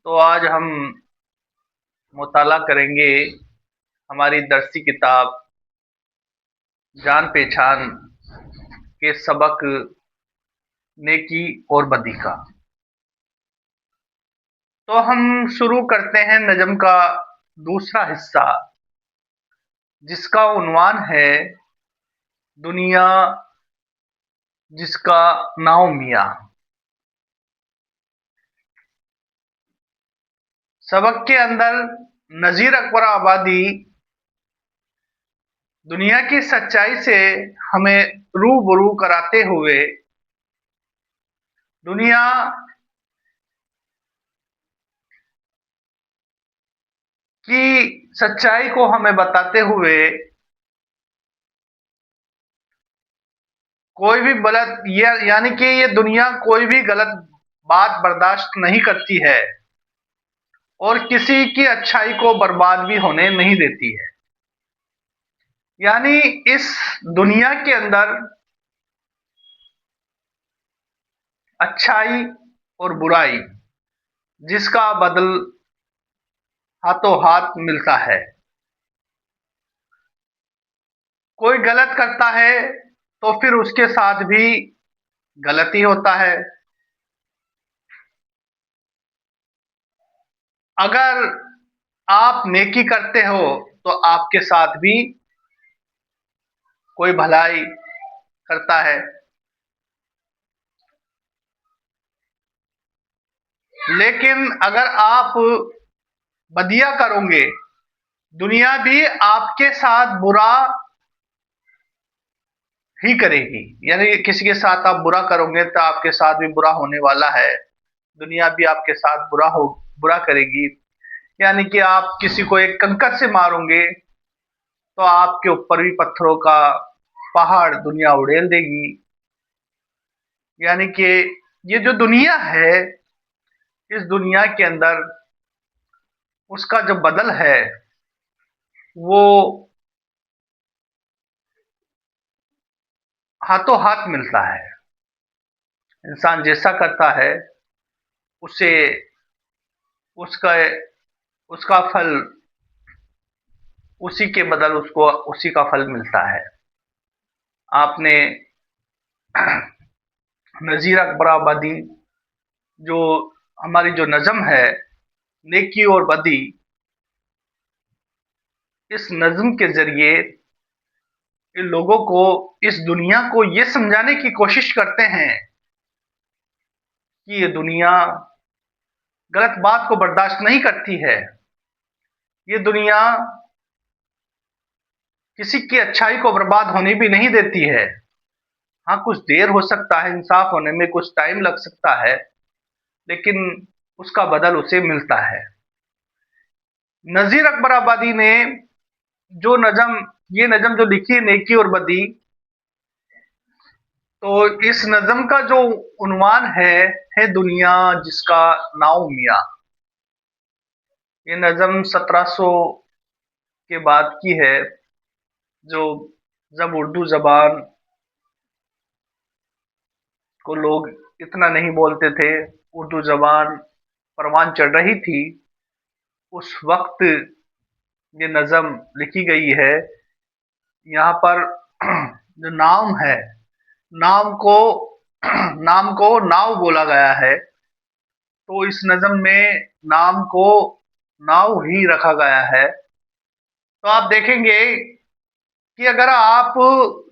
तो आज हम मुताला करेंगे हमारी दरसी किताब जान पहचान के सबक नेकी और बदी का। तो हम शुरू करते हैं नज़्म का दूसरा हिस्सा, जिसका उन्वान है दुनिया जिसका नाम मियाँ। सबक के अंदर नज़ीर अकबर आबादी दुनिया की सच्चाई से हमें रूबरू कराते हुए दुनिया की सच्चाई को हमें बताते हुए कोई भी गलत यानी कि ये दुनिया कोई भी गलत बात बर्दाश्त नहीं करती है और किसी की अच्छाई को बर्बाद भी होने नहीं देती है। यानी इस दुनिया के अंदर अच्छाई और बुराई जिसका बदल हाथों हाथ मिलता है। कोई गलत करता है तो फिर उसके साथ भी गलती होता है। अगर आप नेकी करते हो तो आपके साथ भी कोई भलाई करता है, लेकिन अगर आप बदिया करोगे दुनिया भी आपके साथ बुरा ही करेगी। यानी किसी के साथ आप बुरा करोगे तो आपके साथ भी बुरा होने वाला है, दुनिया भी आपके साथ बुरा करेगी। यानी कि आप किसी को एक कंकर से मारोगे तो आपके ऊपर भी पत्थरों का पहाड़ दुनिया उड़ेल देगी। यानी कि ये जो दुनिया है, इस दुनिया के अंदर उसका जो बदल है वो हाथों हाथ मिलता है। इंसान जैसा करता है उसे उसका उसका फल उसी के बदल उसको उसी का फल मिलता है। आपने नज़ीर अकबर आबादी जो हमारी जो नज़्म है नेकी और बदी, इस नज़्म के जरिए इन लोगों को, इस दुनिया को ये समझाने की कोशिश करते हैं कि ये दुनिया गलत बात को बर्दाश्त नहीं करती है। ये दुनिया किसी की अच्छाई को बर्बाद होने भी नहीं देती है। हाँ, कुछ देर हो सकता है, इंसाफ होने में कुछ टाइम लग सकता है, लेकिन उसका बदल उसे मिलता है। नज़ीर अकबर आबादी ने जो नज़्म ये नज़्म जो लिखी है नेकी और बदी, तो इस नज़्म का जो उन्वान है दुनिया जिसका नाम मियाँ। ये नज़्म 1700 के बाद की है, जो जब उर्दू जबान को लोग इतना नहीं बोलते थे, उर्दू जबान परवान चढ़ रही थी, उस वक्त ये नज़म लिखी गई है। यहाँ पर जो नाम है, नाम को नाम को नाव बोला गया है, तो इस नज़म में नाम को नाव ही रखा गया है। तो आप देखेंगे कि अगर आप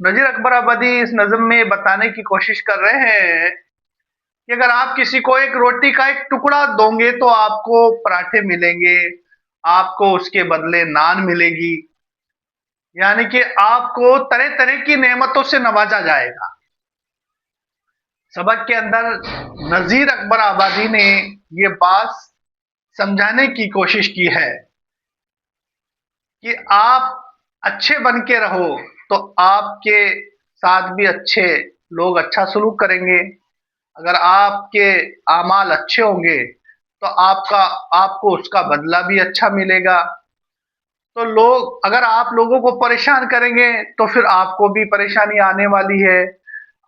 नज़ीर अकबर आबादी इस नज़म में बताने की कोशिश कर रहे हैं कि अगर आप किसी को एक रोटी का एक टुकड़ा दोगे तो आपको पराठे मिलेंगे, आपको उसके बदले नान मिलेगी। यानी कि आपको तरह तरह की नेमतों से नवाजा जाएगा। सबक के अंदर नज़ीर अकबर आबादी ने ये बात समझाने की कोशिश की है कि आप अच्छे बन के रहो तो आपके साथ भी अच्छे लोग अच्छा सलूक करेंगे। अगर आपके आमाल अच्छे होंगे तो आपको उसका बदला भी अच्छा मिलेगा। तो लोग, अगर आप लोगों को परेशान करेंगे तो फिर आपको भी परेशानी आने वाली है।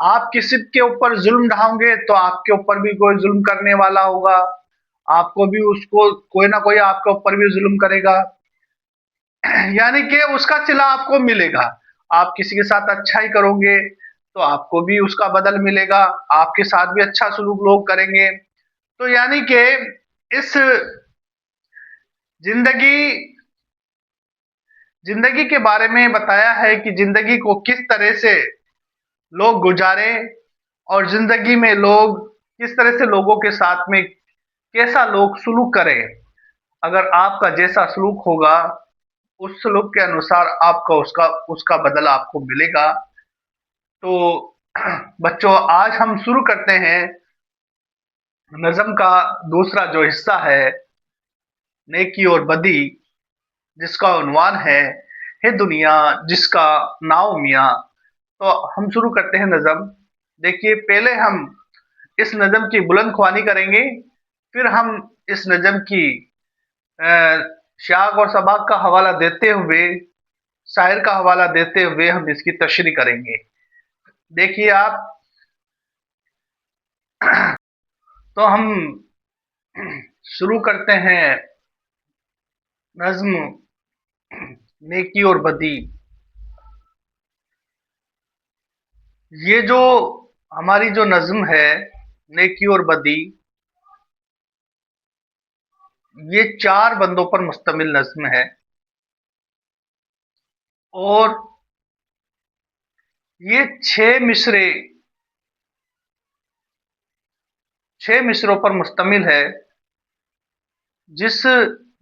आप किसी के ऊपर जुल्म ढाओगे तो आपके ऊपर भी कोई जुल्म करने वाला होगा। आपको भी उसको कोई ना कोई आपके ऊपर भी जुल्म करेगा। यानी कि उसका सिला आपको मिलेगा। आप किसी के साथ अच्छा ही करोगे तो आपको भी उसका बदल मिलेगा, आपके साथ भी अच्छा सलूक लोग करेंगे। तो यानी कि इस जिंदगी जिंदगी के बारे में बताया है कि जिंदगी को किस तरह से लोग गुजारे, और जिंदगी में लोग किस तरह से लोगों के साथ में कैसा लोग सलूक करें। अगर आपका जैसा सलूक होगा, उस सलूक के अनुसार आपका उसका उसका बदला आपको मिलेगा। तो बच्चों, आज हम शुरू करते हैं नज़म का दूसरा जो हिस्सा है, नेकी और बदी, जिसका उन्वान है दुनिया जिसका नाव मियाँ। तो हम शुरू करते हैं नज़म। देखिए, पहले हम इस नज़म की बुलंद ख्वानी करेंगे, फिर हम इस नज़म की शाख और सबाक का हवाला देते हुए, शायर का हवाला देते हुए हम इसकी तशरीह करेंगे। देखिए आप, तो हम शुरू करते हैं नज्म नेकी और बदी। ये जो हमारी जो नज्म है, नेकी और बदी, ये 4 बंदों पर मुश्तमिल नज्म है, और ये 6 मिसरों पर मुश्तमिल है। जिस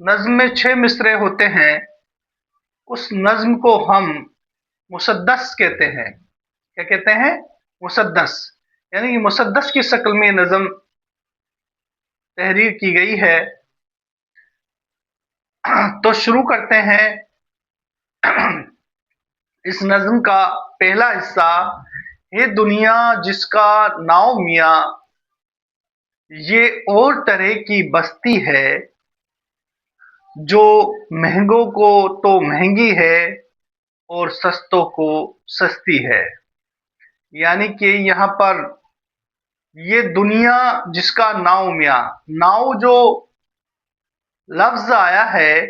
नज्म में 6 मिसरे होते हैं, उस नज्म को हम मुसद्दस कहते हैं। क्या कहते हैं? मुसद्दस। यानी कि मुसद्दस की शक्ल में नज्म तहरीर की गई है। तो शुरू करते हैं इस नज्म का पहला हिस्सा। ये दुनिया जिसका नाव मियाँ, ये और तरह की बस्ती है, जो महंगों को तो महंगी है और सस्तों को सस्ती है। यानी कि यहाँ पर ये दुनिया जिसका नाव मियाँ, नाव जो लफ्ज आया है,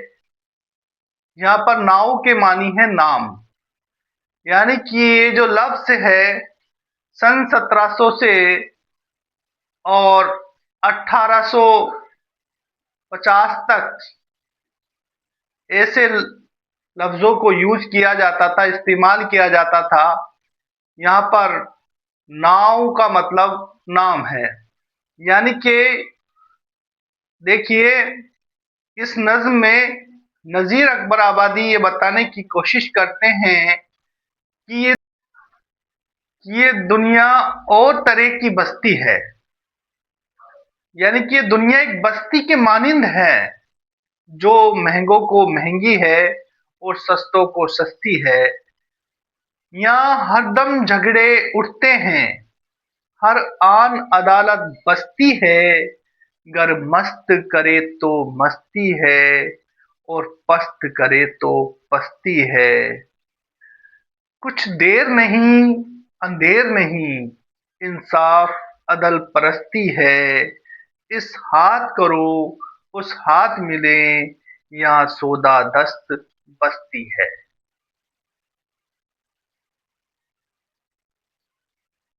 यहाँ पर नाव के मानी है नाम। यानी कि ये जो लफ्ज है, सन 1700 से और 1850 तक ऐसे लफ्जों को यूज किया जाता था, इस्तेमाल किया जाता था। यहाँ पर नाव का मतलब नाम है। यानी कि देखिए, इस नज्म में नजीर अकबर आबादी ये बताने की कोशिश करते हैं कि ये दुनिया और तरह की बस्ती है। यानी कि ये दुनिया एक बस्ती के मानिंद है, जो महंगों को महंगी है और सस्तों को सस्ती है। यहाँ हरदम झगड़े उठते हैं, हर आन अदालत बस्ती है। गर मस्त करे तो मस्ती है, और पस्त करे तो पस्ती है। कुछ देर नहीं, अंधेर नहीं, इंसाफ अदल परस्ती है। इस हाथ करो उस हाथ मिले, यहाँ सौदा दस्त बस्ती है।